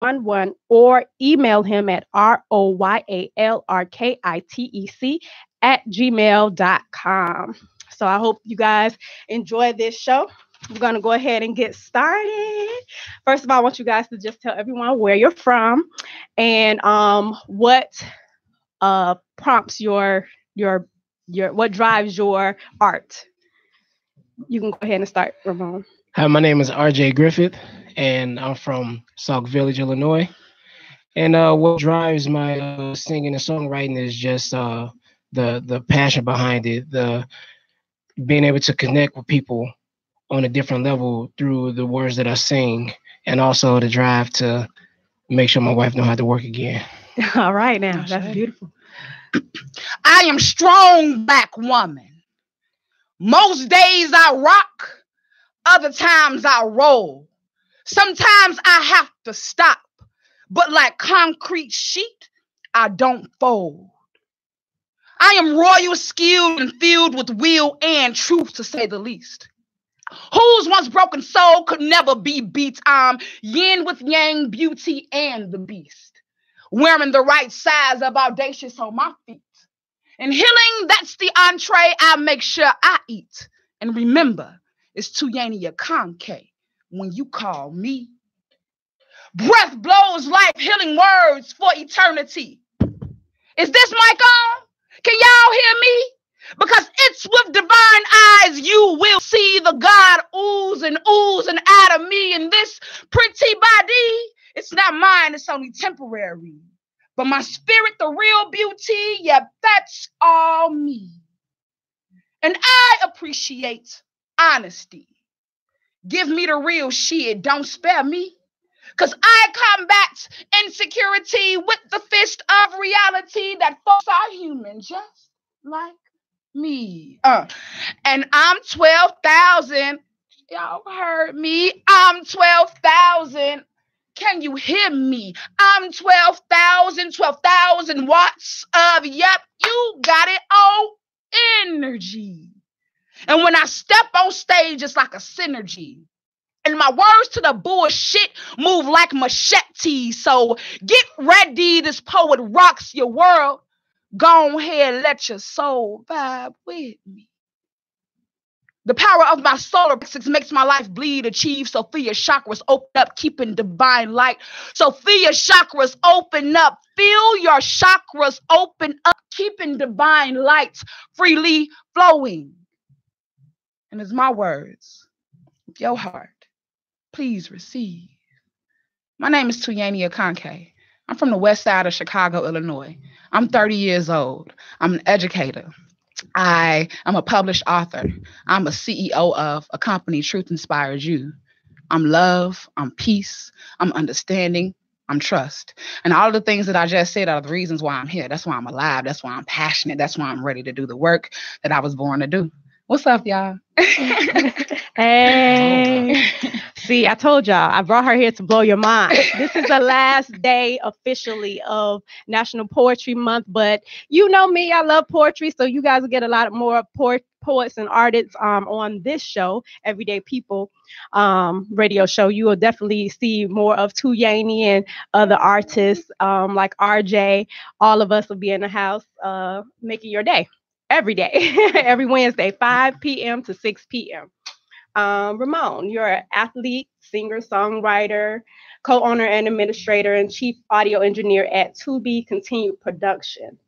11 or email him at royalrkitec@gmail.com. So I hope you guys enjoy this show. We're going to go ahead and get started. First of all, I want you guys to just tell everyone where you're from and what prompts your what drives your art. You can go ahead and start, Ramon. Hi, my name is RJ Griffith, and I'm from Sauk Village, Illinois. And what drives my singing and songwriting is just the passion behind it, the being able to connect with people on a different level through the words that I sing, and also the drive to make sure my wife know how to work again. All right, now that's beautiful. I am strong black woman. Most days I rock, other times I roll. Sometimes I have to stop, but like concrete sheet, I don't fold. I am royal, skilled, and filled with will and truth, to say the least. Whose once broken soul could never be beat? I'm yin with yang, beauty and the beast. Wearing the right size of audacious on my feet. And healing, that's the entree I make sure I eat. And remember, it's Tuyania Conke when you call me. Breath blows life, healing words for eternity. Is this mic on? Can y'all hear me? Because it's with divine eyes you will see the God oozing out of me. And this pretty body, it's not mine, it's only temporary. But my spirit, the real beauty, yeah, that's all me. And I appreciate honesty. Give me the real shit, don't spare me. Because I combat insecurity with the fist of reality that folks are human just like me. And I'm 12,000. Y'all heard me. I'm 12,000. Can you hear me? I'm 12,000 watts of, yep, you got it, all energy. And when I step on stage, it's like a synergy. And my words to the bullshit move like machete. So get ready, this poet rocks your world. Go ahead, let your soul vibe with me. The power of my solar plexus makes my life bleed, achieve Sophia chakras, open up, keeping divine light. Sophia chakras, open up, feel your chakras open up, keeping divine lights freely flowing. And it's my words, your heart, please receive. My name is Tuyania Conke. I'm from the west side of Chicago, Illinois. I'm 30 years old. I'm an educator. I am a published author. I'm a CEO of a company, Truth Inspires You. I'm love, I'm peace, I'm understanding, I'm trust. And all of the things that I just said are the reasons why I'm here. That's why I'm alive. That's why I'm passionate. That's why I'm ready to do the work that I was born to do. What's up, y'all? Hey. See, I told y'all, I brought her here to blow your mind. This is the last day officially of National Poetry Month, but you know me, I love poetry, so you guys will get a lot more poets and artists on this show, Everyday People radio show. You will definitely see more of Tuyani and other artists like RJ. All of us will be in the house making your day every day, every Wednesday, 5 p.m. to 6 p.m. Ramon, you're an athlete, singer, songwriter, co-owner and administrator, and chief audio engineer at To Be Continued Production.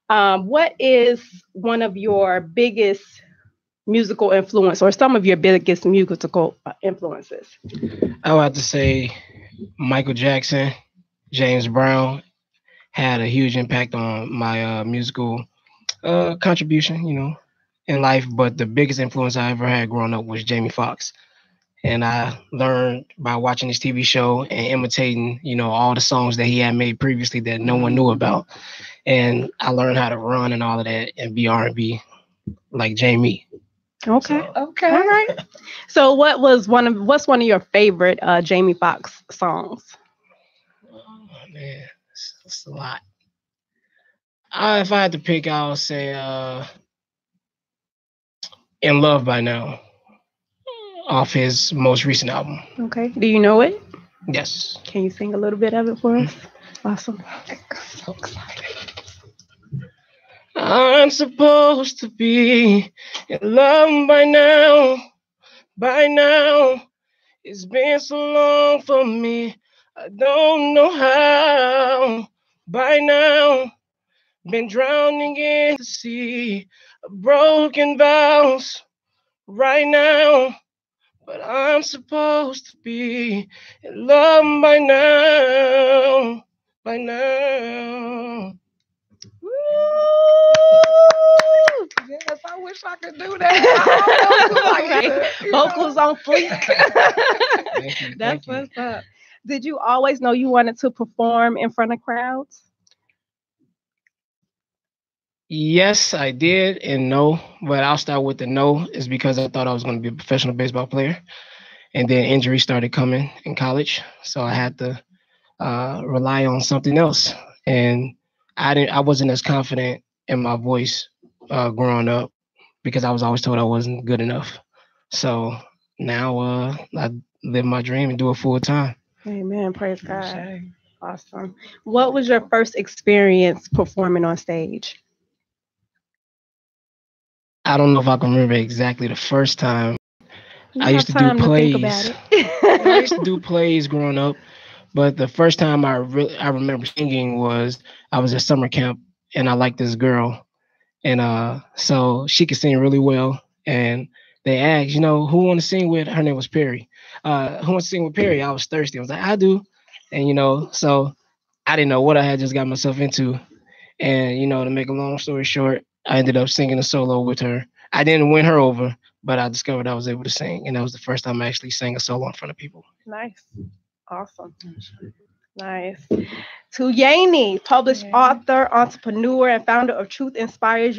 What is one of your biggest musical influence, or some of your biggest musical influences? I would have to say Michael Jackson, James Brown had a huge impact on my musical contribution, in life. But the biggest influence I ever had growing up was Jamie Foxx. And I learned by watching this TV show and imitating, all the songs that he had made previously that no one knew about. And I learned how to run and all of that and be R&B like Jamie. Okay. Okay. All right. So what's one of your favorite Jamie Foxx songs? Oh man, it's a lot. If I had to pick, I would say In Love by Now, off his most recent album. Okay. Do you know it? Yes. Can you sing a little bit of it for us? Awesome. So excited. I'm supposed to be in love by now. By now. It's been so long for me. I don't know how. By now. Been drowning in the sea of broken vows. Right now. But I'm supposed to be in love by now. By now. Woo! Yes, I wish I could do that. Right. Vocals on fleek. Thank you. That's what's up. Did you always know you wanted to perform in front of crowds? Yes, I did, and no, but I'll start with the no. Is because I thought I was going to be a professional baseball player, and then injuries started coming in college, so I had to rely on something else, and I wasn't as confident in my voice growing up because I was always told I wasn't good enough. So now I live my dream and do it full time. Amen. Praise God. Awesome. What was your first experience performing on stage? I don't know if I can remember exactly the first time. I used to do To think about plays. it. I used to do plays growing up, but the first time I remember singing was I was at summer camp and I liked this girl, and so she could sing really well, and they asked, who want to sing with? Her name was Perry. Who wants to sing with Perry? I was thirsty. I was like, I do, and so I didn't know what I had just got myself into, and to make a long story short, I ended up singing a solo with her. I didn't win her over, but I discovered I was able to sing, and that was the first time I actually sang a solo in front of people. Nice. Awesome. Nice. Tuyani, published author, entrepreneur, and founder of Truth Inspires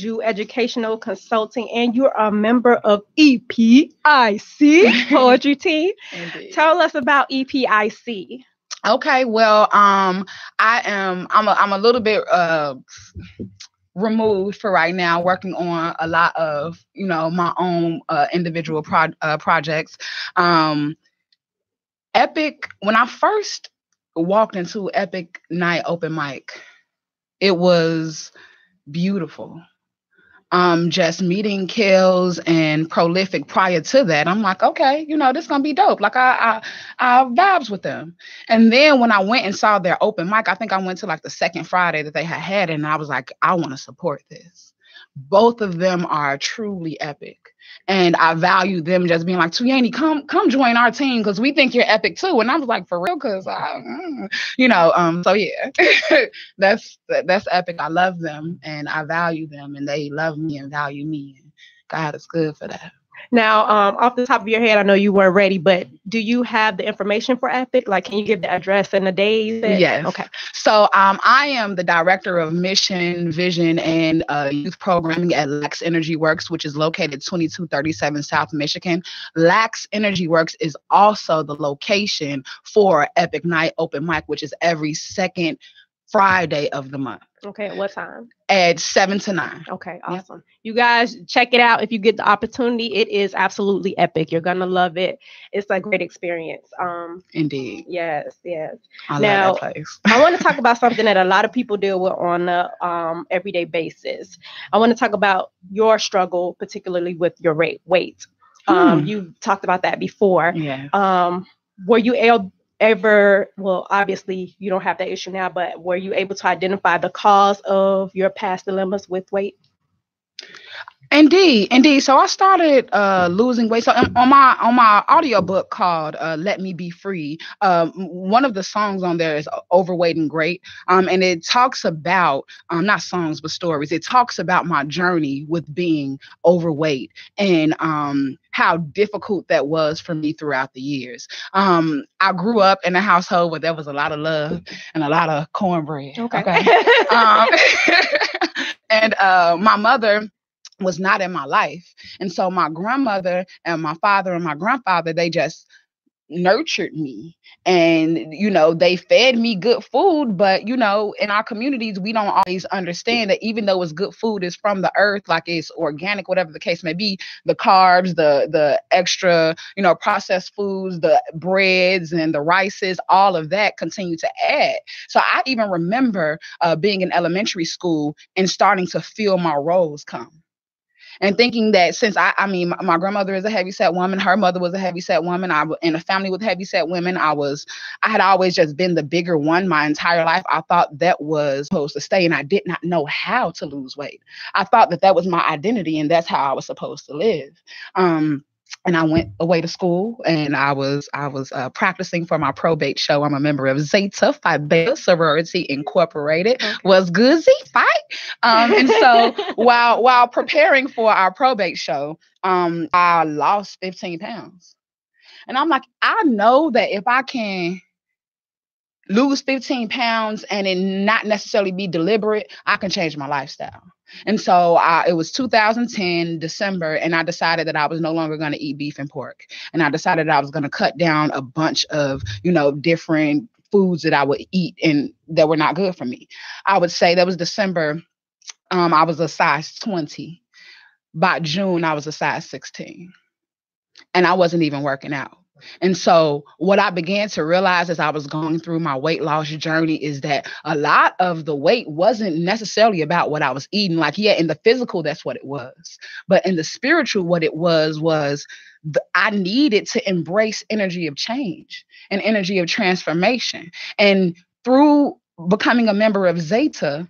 You Educational Consulting, and you're a member of EPIC Poetry Team. Indeed. Tell us about EPIC. Okay, well, I'm a little bit removed for right now, working on a lot of my own individual projects. Epic, when I first walked into Epic Night Open Mic, it was beautiful. Just meeting Kills and Prolific prior to that, I'm like, okay, this gonna be dope. Like I vibes with them. And then when I went and saw their open mic, I think I went to like the second Friday that they had it, and I was like, I want to support this. Both of them are truly epic. And I value them just being like, Tuyani, come join our team because we think you're epic too. And I was like, for real, because so yeah, that's epic. I love them and I value them, and they love me and value me. And God is good for that. Now, off the top of your head, I know you weren't ready, but do you have the information for Epic? Like, can you give the address and the days? Yes. Okay. So I am the director of mission, vision, and youth programming at Lax Energy Works, which is located 2237 South Michigan. Lax Energy Works is also the location for Epic Night Open Mic, which is every second Friday of the month. Okay, at what time? At 7 to 9. Okay, awesome. Yep. You guys check it out if you get the opportunity. It is absolutely epic. You're gonna love it. It's a great experience. Indeed. Yes. I love that place. I want to talk about something that a lot of people deal with on a everyday basis. I want to talk about your struggle, particularly with your weight. You talked about that before. Yeah. Were you ever, well, obviously you don't have that issue now, but were you able to identify the cause of your past dilemmas with weight? Indeed. So I started losing weight. So on my audiobook called Let Me Be Free, one of the songs on there is Overweight and Great. And it talks about, not songs, but stories. It talks about my journey with being overweight and how difficult that was for me throughout the years. I grew up in a household where there was a lot of love and a lot of cornbread. Okay. And my mother was not in my life. And so my grandmother and my father and my grandfather, they just nurtured me, and they fed me good food. But in our communities, we don't always understand that even though it's good food, is from the earth, like it's organic, whatever the case may be, the carbs, the extra processed foods, the breads and the rices, all of that continue to add. So I even remember being in elementary school and starting to feel my roles come. And thinking that since my grandmother is a heavyset woman, her mother was a heavyset woman, I in a family with heavyset women, I had always just been the bigger one my entire life. I thought that was supposed to stay, and I did not know how to lose weight. I thought that was my identity, and that's how I was supposed to live. And I went away to school, and I was practicing for my probate show. I'm a member of Zeta Phi Beta Sorority Incorporated. Okay. Was good, Z fight. And so while preparing for our probate show, I lost 15 pounds. And I'm like, I know that if I can lose 15 pounds and it not necessarily be deliberate, I can change my lifestyle. And so it was 2010 December, and I decided that I was no longer going to eat beef and pork. And I decided that I was going to cut down a bunch of, different foods that I would eat and that were not good for me. I would say that was December. I was a size 20. By June, I was a size 16. And I wasn't even working out. And so what I began to realize as I was going through my weight loss journey is that a lot of the weight wasn't necessarily about what I was eating. Like, yeah, in the physical, that's what it was. But in the spiritual, what it was I needed to embrace energy of change and energy of transformation. And through becoming a member of Zeta,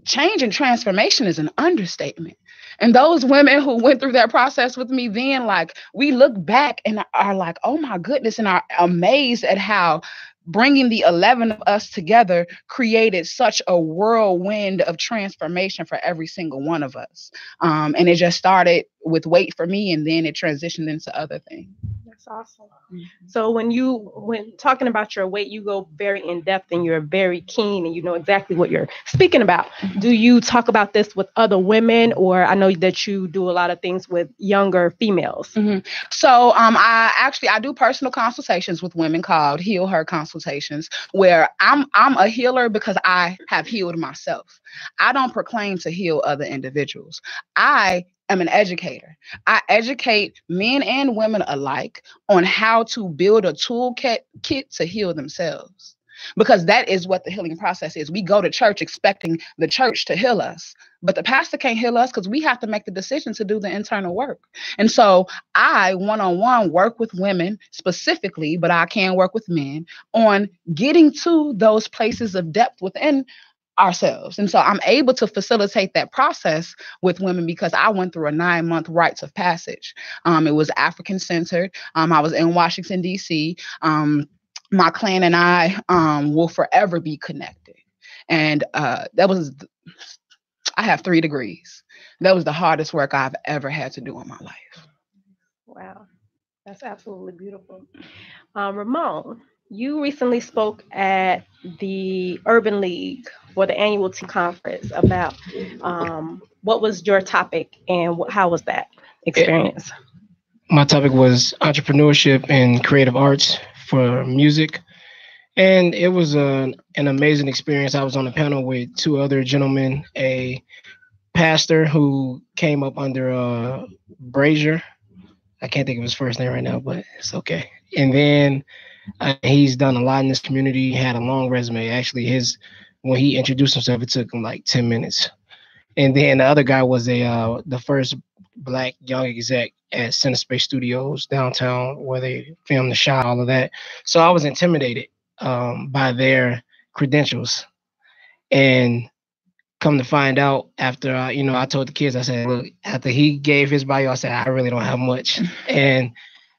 change and transformation is an understatement. And those women who went through that process with me then, like, we look back and are like, oh my goodness, and are amazed at how bringing the 11 of us together created such a whirlwind of transformation for every single one of us. And it just started with weight for me, and then it transitioned into other things. That's awesome. Mm-hmm. So when talking about your weight, you go very in depth and you're very keen and you know exactly what you're speaking about. Mm-hmm. Do you talk about this with other women, or I know that you do a lot of things with younger females? Mm-hmm. So I do personal consultations with women called Heal Her Consultations, where I'm a healer because I have healed myself. I don't proclaim to heal other individuals. I am an educator. I educate men and women alike on how to build a toolkit to heal themselves. Because that is what the healing process is. We go to church expecting the church to heal us, but the pastor can't heal us because we have to make the decision to do the internal work. And so I one-on-one work with women specifically, but I can work with men on getting to those places of depth within ourselves. And so I'm able to facilitate that process with women because I went through a 9-month rites of passage. It was African centered. I was in Washington, D.C. My clan and I will forever be connected. And I have 3 degrees. That was the hardest work I've ever had to do in my life. Wow. That's absolutely beautiful. Ramon, you recently spoke at the Urban League for the annual team conference about what was your topic and how was that experience? My topic was entrepreneurship and creative arts for music. And it was an amazing experience. I was on a panel with 2 other gentlemen, a pastor who came up under Brazier. I can't think of his first name right now, but it's okay. And then he's done a lot in this community. He had a long resume. Actually, when he introduced himself, it took him like 10 minutes. And then the other guy was the first Black young exec at Center Space Studios downtown, where they filmed The Shot, all of that. So I was intimidated by their credentials. And come to find out after, I told the kids, I said, look, after he gave his bio, I said, I really don't have much. And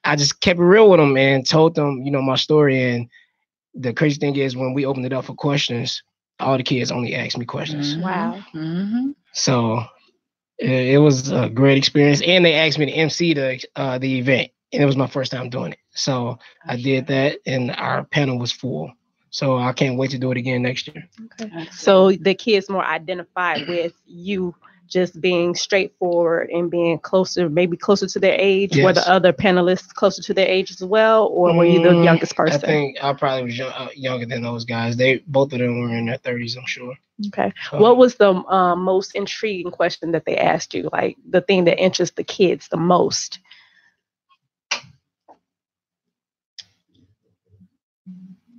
I just kept it real with them and told them, my story. And the crazy thing is, when we opened it up for questions, all the kids only asked me questions. Wow. Mm-hmm. So it was a great experience. And they asked me to MC the event. And it was my first time doing it. So I did that, and our panel was full. So I can't wait to do it again next year. Okay. So the kids more identified with you just being straightforward and being maybe closer to their age? Yes. Were the other panelists closer to their age as well, or were you the youngest person? I think I probably was younger than those guys. Both of them were in their 30s, I'm sure. Okay. What was the most intriguing question that they asked you? Like the thing that interests the kids the most?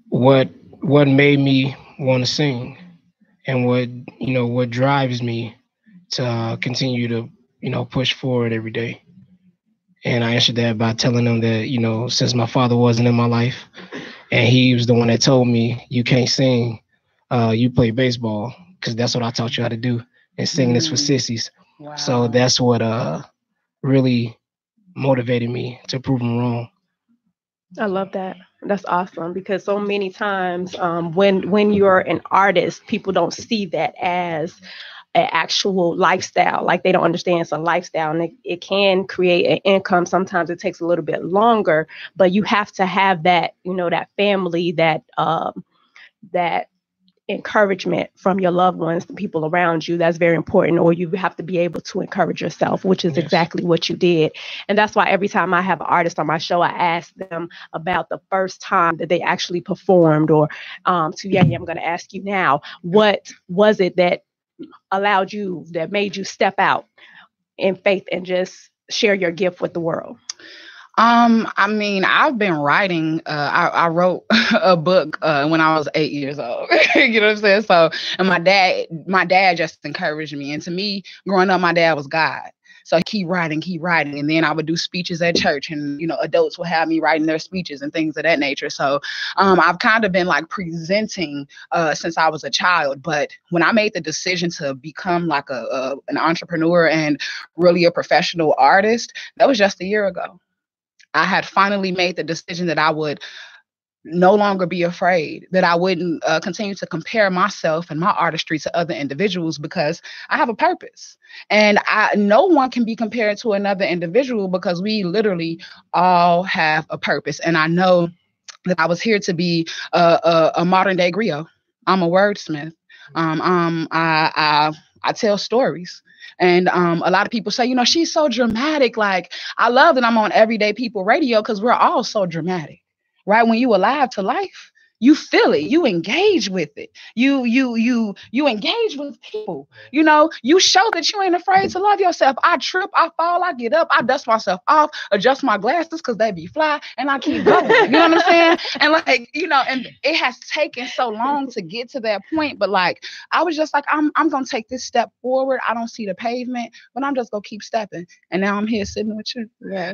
What made me want to sing, and what drives me to continue to push forward every day. And I answered that by telling them that since my father wasn't in my life, and he was the one that told me, you can't sing, you play baseball, because that's what I taught you how to do, and singing is for sissies. Wow. So that's what really motivated me to prove them wrong. I love that. That's awesome, because so many times when you're an artist, people don't see that as an actual lifestyle. Like they don't understand it's a lifestyle, and it can create an income. Sometimes it takes a little bit longer, but you have to have that, that family, that encouragement from your loved ones, the people around you. That's very important. Or you have to be able to encourage yourself, which is exactly what you did. And that's why every time I have an artist on my show, I ask them about the first time that they actually performed. Or I'm going to ask you now, what was it that made you step out in faith and just share your gift with the world? I mean, I've been writing. I wrote a book when I was 8 years old. You know what I'm saying? So, and my dad just encouraged me. And to me, growing up, my dad was God. So keep writing. And then I would do speeches at church, and, adults would have me writing their speeches and things of that nature. So I've kind of been like presenting since I was a child. But when I made the decision to become like an entrepreneur and really a professional artist, that was just a year ago. I had finally made the decision that I would no longer be afraid, that I wouldn't continue to compare myself and my artistry to other individuals, because I have a purpose. And no one can be compared to another individual, because we literally all have a purpose. And I know that I was here to be a modern day griot. I'm a wordsmith. I tell stories. And a lot of people say, she's so dramatic. Like, I love that I'm on Everyday People Radio, because we're all so dramatic, right? When you alive to life, you feel it. You engage with it. You engage with people. You show that you ain't afraid to love yourself. I trip, I fall, I get up, I dust myself off, adjust my glasses because they be fly, and I keep going. You know what I'm saying? And and it has taken so long to get to that point. But like, I was just like, I'm gonna take this step forward. I don't see the pavement, but I'm just gonna keep stepping. And now I'm here sitting with you. Yes,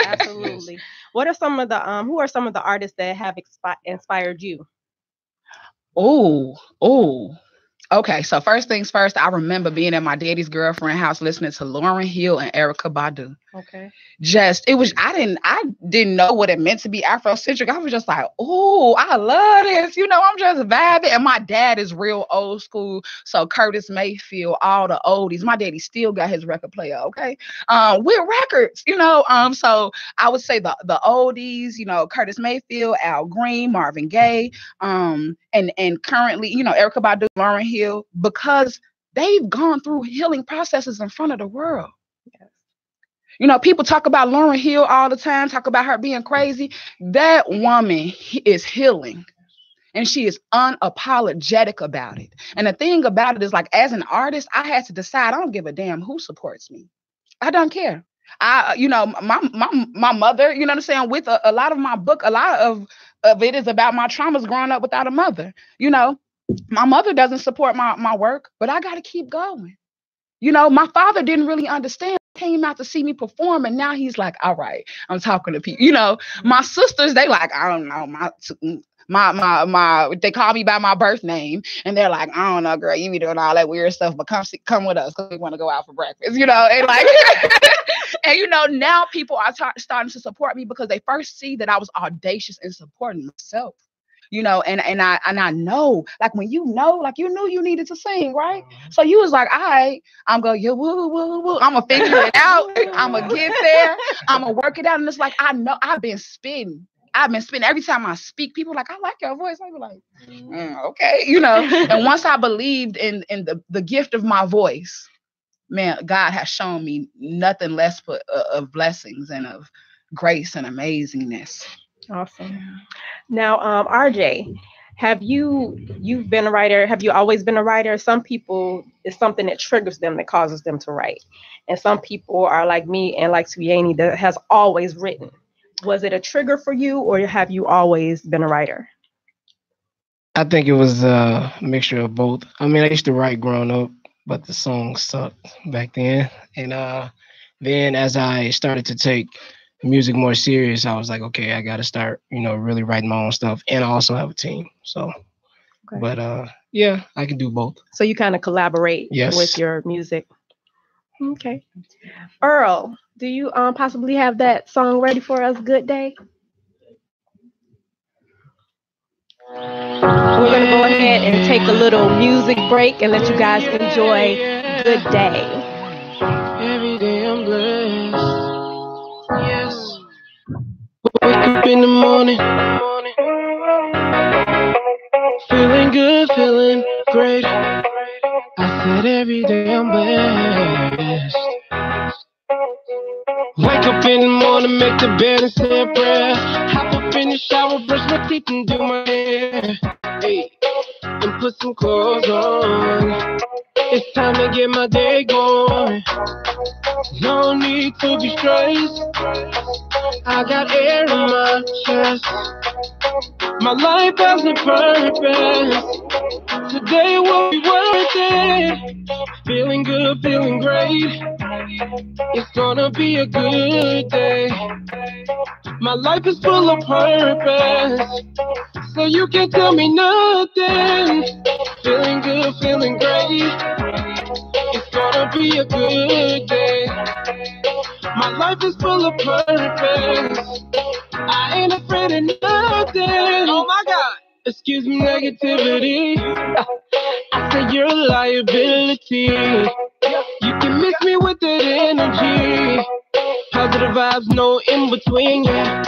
absolutely. What are some of the who are some of the artists that have inspired you? Okay. So first things first, I remember being at my daddy's girlfriend house listening to Lauryn Hill and Erykah Badu. Okay. I didn't know what it meant to be Afrocentric. I was just like, I love this. I'm just vibing. And my dad is real old school. So Curtis Mayfield, all the oldies. My daddy still got his record player. Okay. With records, so I would say the oldies, Curtis Mayfield, Al Green, Marvin Gaye, and currently, Erykah Badu, Lauryn Hill, because they've gone through healing processes in front of the world. Yes. People talk about Lauryn Hill all the time, talk about her being crazy. That woman is healing, and she is unapologetic about it. And the thing about it is, like, as an artist, I had to decide, I don't give a damn who supports me. I don't care. My mother, you know what I'm saying, with a lot of my book, a lot of it is about my traumas growing up without a mother. My mother doesn't support my work, but I got to keep going. My father didn't really understand. He came out to see me perform, and now he's like, all right, I'm talking to people. My sisters, they like, I don't know, my they call me by my birth name, and they're like, I don't know, girl, you be doing all that weird stuff, but come with us because we want to go out for breakfast, and like, and now people are starting to support me because they first see that I was audacious in supporting myself. And I know, like, when like, you knew you needed to sing, right? So you was like, all right, I'm going, yeah, woo, woo, woo. I'm going to figure it out. I'm going to get there. I'm going to work it out. And it's like, I know I've been spitting every time I speak. People are like, I like your voice. I be like, okay, And once I believed in the gift of my voice, man, God has shown me nothing less but of blessings and of grace and amazingness. Awesome. Now, RJ, you've been a writer? Have you always been a writer? Some people, it's something that triggers them that causes them to write, and some people are like me and like Suyeni that has always written. Was it a trigger for you, or have you always been a writer? I think it was a mixture of both. I mean, I used to write growing up, but the songs sucked back then. And then as I started to take music more serious, I was like, okay, I got to start, really writing my own stuff. And I also have a team. So, Okay. but yeah, I can do both. So you kind of collaborate with your music. Okay. Earl, do you possibly have that song ready for us, Good Day? We're going to go ahead and take a little music break and let you guys enjoy Good Day. Every day I'm blessed. Yes. Wake up in the morning. Feeling good, feeling great. I said every day I'm blessed. Wake up in the morning, make the bed and say a prayer. Hop up in the shower, brush my teeth and do my hair. Hey, and put some clothes on. It's time to get my day going. No need to be stressed. I got air in my chest. My life has a purpose. Today will be worth it. Feeling good, feeling great. It's gonna be a good day. My life is full of purpose, so you can't tell me nothing. Feeling good, feeling great. It's gonna be a good day. My life is full of purpose. I ain't afraid of nothing. Oh my God. Excuse me, negativity. I say you're a liability. You can miss me with that energy. Positive vibes, no in between, yeah.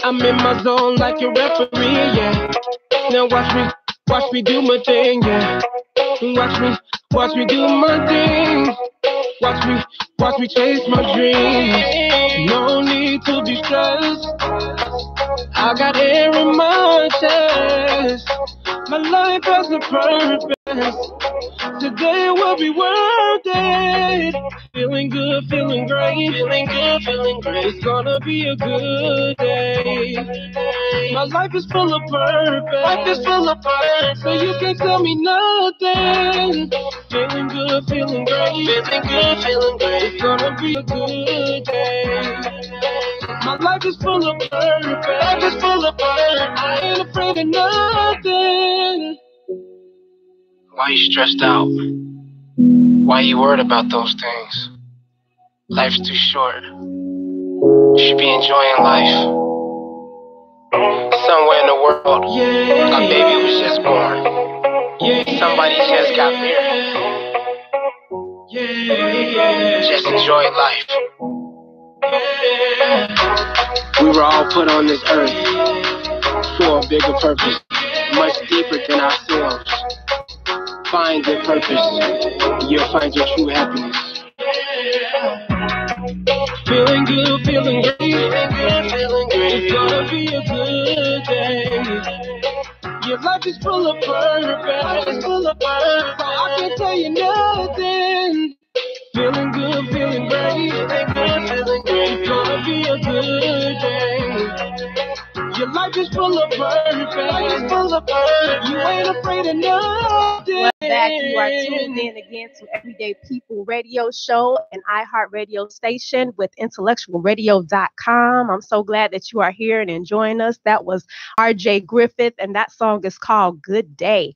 I'm in my zone like a referee, yeah. Now watch me do my thing, yeah. Watch me do my thing. Watch me chase my dreams. No need to be stressed. I got air in my chest. My life has a purpose. Today will be worth it. Feeling good, feeling great. Feeling good, feeling great. It's gonna be a good day. My life is full of purpose. Life is full of purpose. So you can't tell me nothing. Feeling good, feeling great. Feeling good, feeling great. It's gonna be a good day. My life is full of purpose. Life is full of purpose. I ain't afraid of nothing. Why you stressed out? Why you worried about those things? Life's too short. You should be enjoying life. Somewhere in the world, a baby was just born. Somebody just got married. Just enjoy life. We were all put on this earth for a bigger purpose, much deeper than ourselves. Find your purpose, you'll find your true happiness. Feeling good, feeling great, feeling good, feeling great. It's gonna be a good day. Your life is full of purpose, life is full of purpose. So I can't tell you nothing. Feeling good, feeling great, feeling good, feeling great. It's gonna be a good day. Your life is full of purpose, life is full of purpose. You ain't afraid of nothing. Welcome back. You are tuned in again to Everyday People Radio Show, an iHeartRadio station with IntellectualRadio.com. I'm so glad that you are here and enjoying us. That was RJ Griffith, and that song is called Good Day.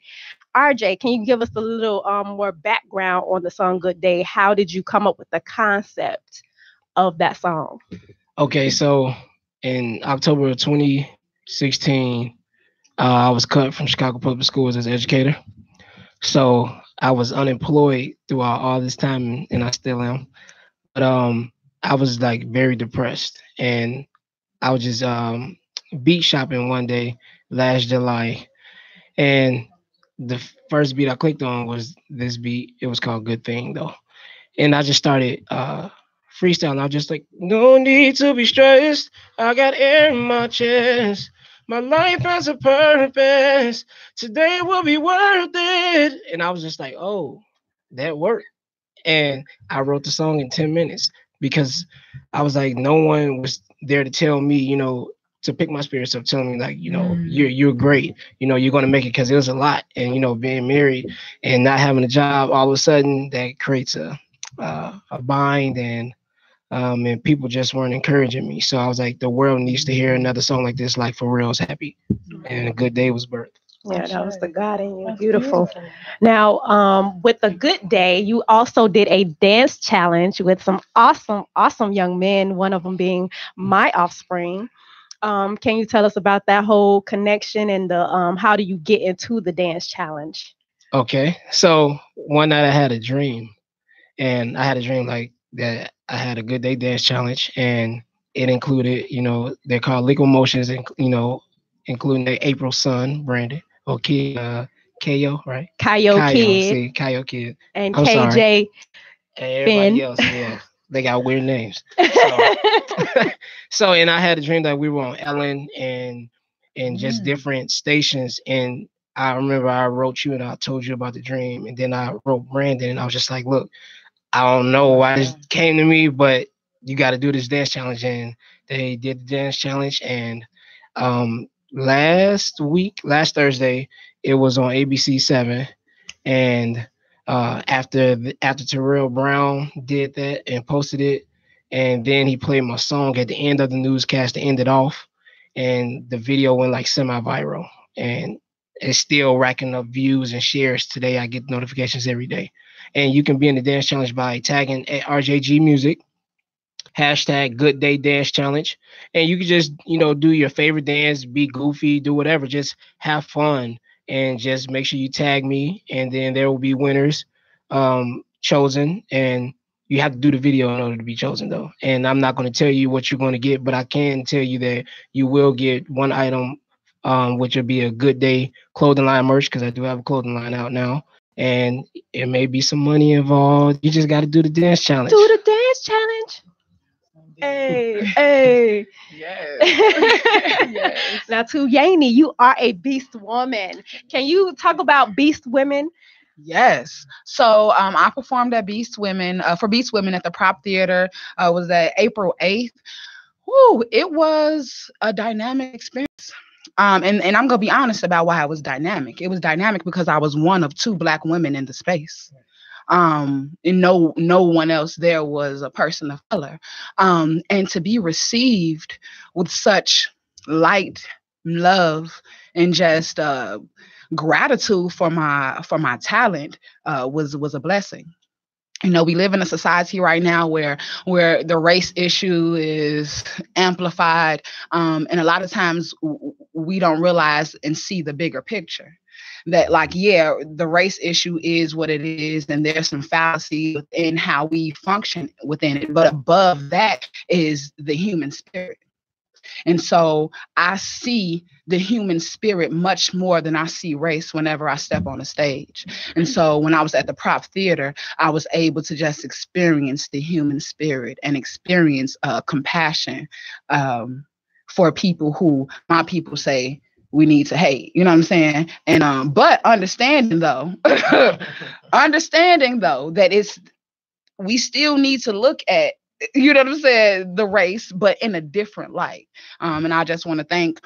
RJ, can you give us a little more background on the song Good Day? How did you come up with the concept of that song? Okay, so in October of 2016, I was cut from Chicago Public Schools as an educator. So I was unemployed throughout all this time, and I still am. But I was like very depressed, and I was just beat shopping one day last July, and the first beat I clicked on was this beat. It was called Good Thing, though. and I just started freestyling. I was just like, no need to be stressed. I got air in my chest. My life has a purpose. Today will be worth it. And I was just like, oh, that worked. And I wrote the song in 10 minutes because I was like, no one was there to tell me, to pick my spirits up, telling me like, you're great, you're gonna make it, because it was a lot. And being married and not having a job, all of a sudden that creates a bind, and people just weren't encouraging me. So I was like, the world needs to hear another song like this, like For Real's Happy. And a good day was birthed. Yeah, that was the God in you. Beautiful. Now, with A Good Day, you also did a dance challenge with some awesome young men, one of them being my offspring. Can you tell us about that whole connection and the how do you get into the dance challenge? Okay. So one night I had a dream, and I had a dream like that I had a good day dance challenge, and it included, they're called Legal Motions, and including the April Sun, Brandon, or Kid, Ko, right? Kayo Kid See, Kyo Kid. and I'm sorry. KJ And everybody Finn. else, yeah, they got weird names. So, so, and I had a dream that we were on Ellen and just different stations. And I remember I wrote you and I told you about the dream. And then I wrote Brandon, and I was just like, look, I don't know why this came to me, but you got to do this dance challenge. And they did the dance challenge. And last Thursday, it was on ABC 7. And after Terrell Brown did that and posted it, and then he played my song at the end of the newscast to end it off, and the video went like semi-viral, and it's still racking up views and shares today. I get notifications every day. And you can be in the dance challenge by tagging at RJG Music, hashtag Good Day Dance Challenge. And you can just, do your favorite dance, be goofy, do whatever, just have fun, and just make sure you tag me. And then there will be winners chosen, and you have to do the video in order to be chosen, though. And I'm not going to tell you what you're going to get, but I can tell you that you will get one item, which will be a Good Day clothing line merch, because I do have a clothing line out now. And it may be some money involved. You just got to do the dance challenge. Do the dance challenge. Hey. Yes. Yes. Now, to Yanni, you are a beast woman. Can you talk about Beast Women? Yes. So I performed at Beast Women for Beast Women at the Prop Theater. Was that April 8th? Woo, it was a dynamic experience. And I'm gonna be honest about why it was dynamic. It was dynamic because I was one of two Black women in the space. And no one else there was a person of color. And to be received with such light, love, and just gratitude for my talent was a blessing. We live in a society right now where the race issue is amplified, and a lot of times we don't realize and see the bigger picture. That, like, yeah, the race issue is what it is, and there's some fallacy within how we function within it. But above that is the human spirit. And so I see the human spirit much more than I see race whenever I step on a stage. And so when I was at the Prop Theater, I was able to just experience the human spirit and experience compassion for people who my people say we need to hate. You know what I'm saying? And but understanding though that we still need to look at, you know what I'm saying, the race, but in a different light. And I just want to thank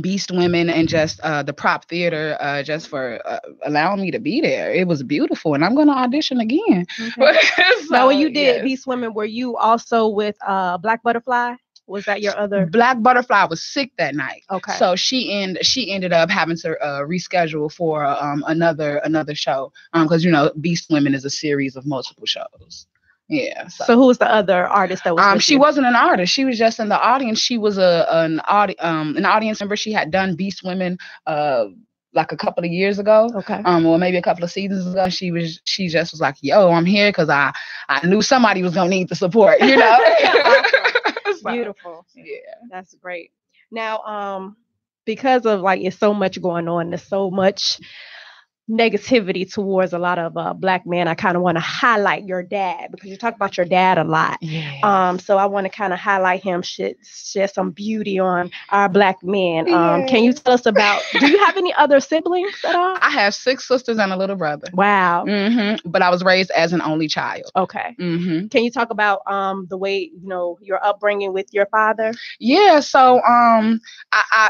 Beast Women and just the Prop Theater just for allowing me to be there. It was beautiful, and I'm going to audition again. Okay. So when you did Beast Women, were you also with Black Butterfly? Was that your other? Black Butterfly was sick that night. Okay. So she ended up having to reschedule for another show because Beast Women is a series of multiple shows. Yeah. So who was the other artist that was? She wasn't an artist. She was just in the audience. She was an audience member. She had done Beast Women like a couple of years ago. Okay. Or maybe a couple of seasons ago. She just was like, yo, I'm here because I knew somebody was gonna need the support. Beautiful. Yeah. That's great. Now, because of it's so much going on, there's so much negativity towards a lot of Black men, I kind of want to highlight your dad, because you talk about your dad a lot. Yes. So I want to kind of highlight him, shed some beauty on our Black men. Can you tell us about, do you have any other siblings at all? I have 6 sisters and a little brother. Wow. But I was raised as an only child. Okay. Can you talk about the way, your upbringing with your father? Yeah. So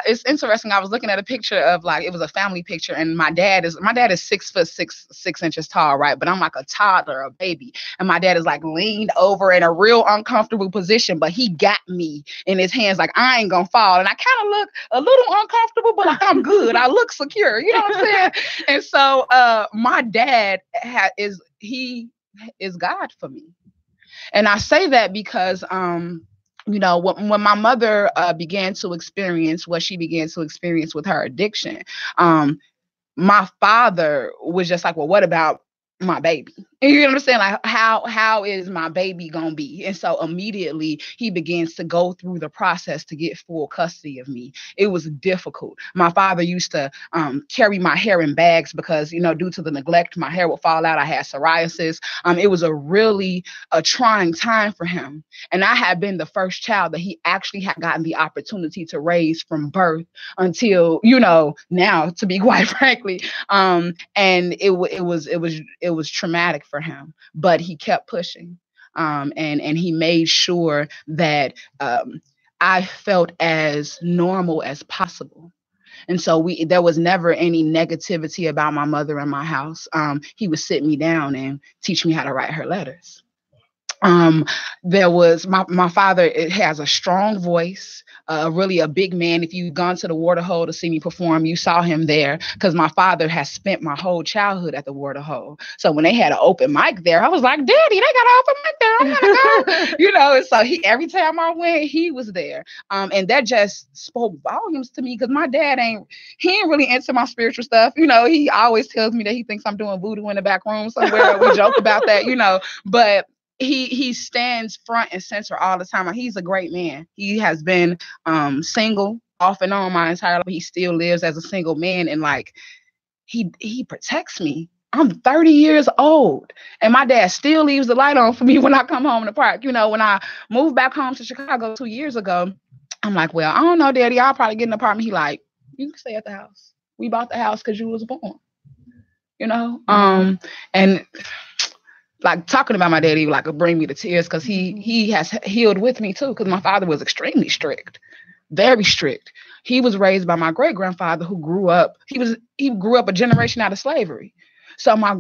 it's interesting. I was looking at a picture of, like, it was a family picture, and my dad is 6'6" tall, right? But I'm like a toddler, a baby, and my dad is like leaned over in a real uncomfortable position, but he got me in his hands, like I ain't gonna fall, and I kind of look a little uncomfortable, but like I'm good. I look secure, you know what I'm saying? And so my dad is God for me, and I say that because when my mother began to experience what she began to experience with her addiction, my father was just like, well, what about my baby? You know what I'm saying? Like, how is my baby gonna be? And so immediately he begins to go through the process to get full custody of me. It was difficult. My father used to carry my hair in bags because, due to the neglect, my hair would fall out. I had psoriasis. It was a really trying time for him. And I had been the first child that he actually had gotten the opportunity to raise from birth until, now, to be quite frankly. And it was traumatic for him, but he kept pushing, and he made sure that I felt as normal as possible. And so there was never any negativity about my mother in my house. He would sit me down and teach me how to write her letters. There was my father. It has a strong voice, really a big man. If you've gone to the Water Hole to see me perform, you saw him there, because my father has spent my whole childhood at the Water Hole. So when they had an open mic there, I was like, Daddy, they got an open mic there, I'm gonna go. And so every time I went, he was there. And that just spoke volumes to me, because my dad ain't really into my spiritual stuff. He always tells me that he thinks I'm doing voodoo in the back room somewhere. We joke about that, but he stands front and center all the time. He's a great man. He has been single off and on my entire life. He still lives as a single man, and like he protects me. I'm 30 years old, and my dad still leaves the light on for me when I come home in the park. When I moved back home to Chicago 2 years ago, I'm like, well, I don't know, Daddy, I'll probably get an apartment. He like, you can stay at the house. We bought the house because you was born. And like talking about my daddy, like, would bring me to tears, because he has healed with me too. Because my father was extremely strict, very strict. He was raised by my great grandfather, who grew up. He grew up a generation out of slavery. So my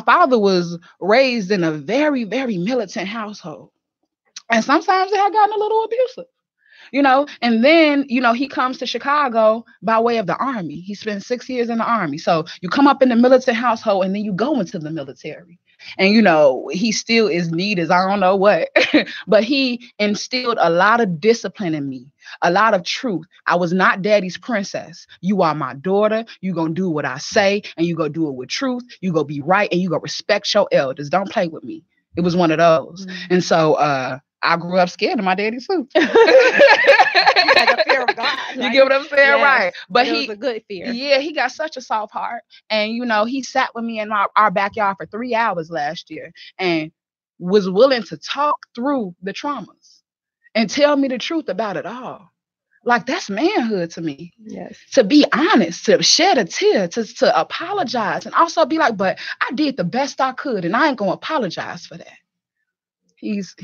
father was raised in a very, very militant household, and sometimes it had gotten a little abusive. And then, he comes to Chicago by way of the Army. He spent 6 years in the Army. So you come up in the militant household, and then you go into the military. And, he still is neat as I don't know what, but he instilled a lot of discipline in me, a lot of truth. I was not daddy's princess. You are my daughter. You gonna do what I say, and you gonna do it with truth. You gonna be right, and you gonna respect your elders. Don't play with me. It was one of those. Mm-hmm. And so, I grew up scared of my daddy too. You had a fear of God. You get what I'm saying? Yes. Right. But it was a good fear. Yeah, he got such a soft heart. And, he sat with me in our backyard for 3 hours last year and was willing to talk through the traumas and tell me the truth about it all. Like, that's manhood to me. Yes. To be honest, to shed a tear, to apologize, and also be like, but I did the best I could, and I ain't gonna apologize for that. He's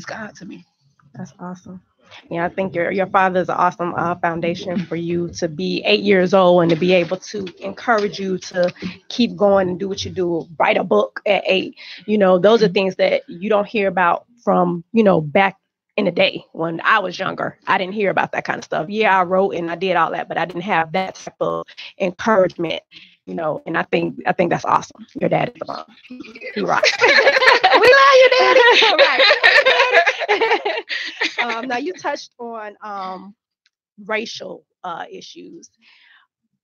God to me. That's awesome. Yeah, I think your father's an awesome foundation for you to be 8 years old and to be able to encourage you to keep going and do what you do. Write a book at 8. Those are things that you don't hear about from, back in the day when I was younger. I didn't hear about that kind of stuff. Yeah, I wrote and I did all that, but I didn't have that type of encouragement. And I think that's awesome. Your dad is the bomb. He rocks. We love you, Daddy. Right. Now you touched on racial issues.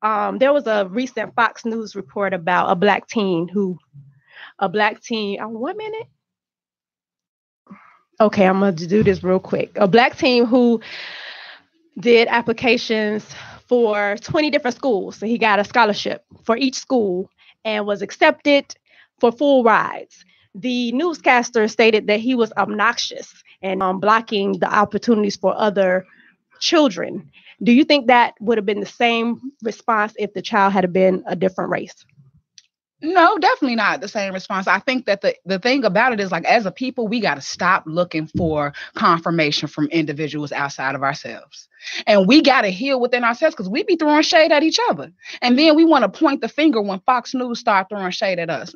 There was a recent Fox News report about a black teen. 1 minute. Okay, I'm gonna do this real quick. A black teen who did applications for 20 different schools. So he got a scholarship for each school. and was accepted for full rides. The newscaster stated that he was obnoxious and blocking the opportunities for other children. Do you think that would have been the same response if the child had been a different race? No, definitely not the same response. I think that the thing about it is, like, as a people, we got to stop looking for confirmation from individuals outside of ourselves. And we got to heal within ourselves, because we be throwing shade at each other. And then we want to point the finger when Fox News start throwing shade at us.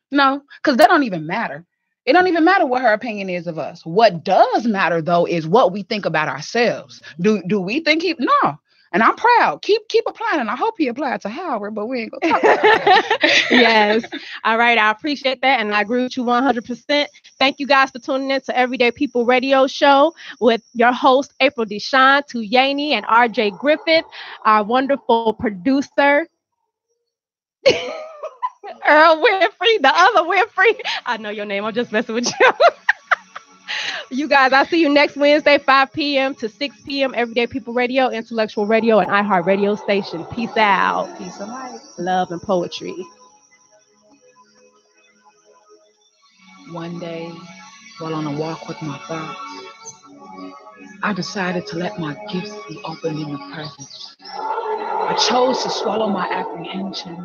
No, because that don't even matter. It don't even matter what her opinion is of us. What does matter, though, is what we think about ourselves. Do we think no? And I'm proud. Keep applying. And I hope he applied to Howard, but we ain't going to talk about that. Yes. All right. I appreciate that. And I agree with you 100%. Thank you guys for tuning in to Everyday People Radio Show with your host, April Deshawn, Tuyani, and RJ Griffith, our wonderful producer, Earl Winfrey, the other Winfrey. I know your name. I'm just messing with you. You guys, I'll see you next Wednesday, 5 p.m. to 6 p.m. Everyday People Radio, Intellectual Radio, and iHeart Radio Station. Peace out. Peace of life. Love and poetry. One day, while on a walk with my thoughts, I decided to let my gifts be opened in the present. I chose to swallow my apprehension